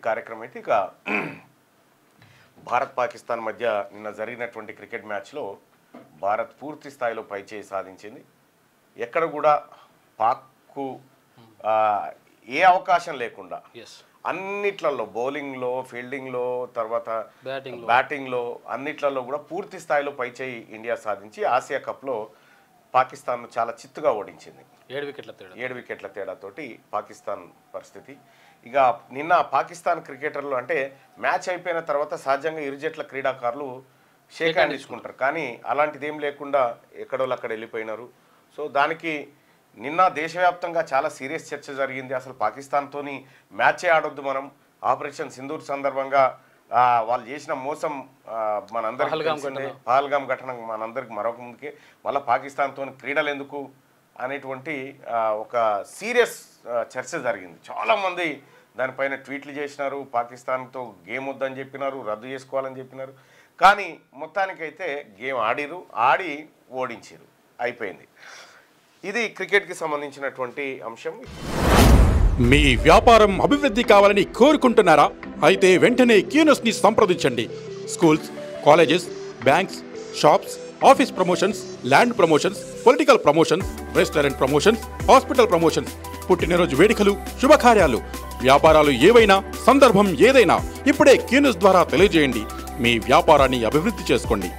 కార్యక్రమం అయితే ఇక భారత్ పాకిస్తాన్ మధ్య నిన్న జరిగినటువంటి క్రికెట్ మ్యాచ్లో భారత్ పూర్తి స్థాయిలో పైచేయి సాధించింది. ఎక్కడ కూడా పాక్కు ఏ అవకాశం లేకుండా అన్నిట్లలో బౌలింగ్లో, ఫీల్డింగ్లో, తర్వాత బ్యాటింగ్లో అన్నిట్లలో కూడా పూర్తి స్థాయిలో పైచేయి ఇండియా సాధించి ఆసియా కప్లో పాకిస్తాన్ను చాలా చిత్తుగా ఓడించింది. 7 వికెట్ల తేడాతోటి పాకిస్తాన్ పరిస్థితి. ఇక నిన్న పాకిస్తాన్ క్రికెటర్లు అంటే మ్యాచ్ అయిపోయిన తర్వాత సహజంగా ఇరు జట్ల క్రీడాకారులు షేక్ హ్యాండ్ ఇచ్చుకుంటారు, కానీ అలాంటిది ఏం లేకుండా ఎక్కడోళ్ళు అక్కడ వెళ్ళిపోయినారు. సో దానికి నిన్న దేశవ్యాప్తంగా చాలా సీరియస్ చర్చ జరిగింది. అసలు పాకిస్తాన్తోని మ్యాచే ఆడొద్దు, మనం ఆపరేషన్ సింధూర్ సందర్భంగా వాళ్ళు చేసిన మోసం మనందరికీ పహల్గామ్ ఘటన మనందరికి మరొక ముందుకే మళ్ళీ పాకిస్తాన్తో క్రీడలు ఎందుకు అనేటువంటి ఒక సీరియస్ చర్చ జరిగింది. చాలామంది దానిపైన ట్వీట్లు చేసినారు, పాకిస్తాన్తో గేమ్ వద్దని చెప్పినారు, రద్దు చేసుకోవాలని చెప్పినారు. కానీ మొత్తానికైతే గేమ్ ఆడి ఓడించారు, అయిపోయింది. ఇది క్రికెట్కి సంబంధించినటువంటి అంశం. మీ వ్యాపారం అభివృద్ధి కావాలని కోరుకుంటున్నారా? అయితే వెంటనే కీనోస్ని సంప్రదించండి. Schools, colleges, banks, shops, office promotions, land promotions, political promotions, restaurant promotions, hospital promotions, పుట్టినరోజు వేడుకలు, శుభకార్యాలు, వ్యాపారాలు ఏవైనా, సందర్భం ఏదైనా ఇప్పుడే కీనోస్ ద్వారా తెలియజేయండి. మీ వ్యాపారాన్ని అభివృద్ధి చేసుకోండి.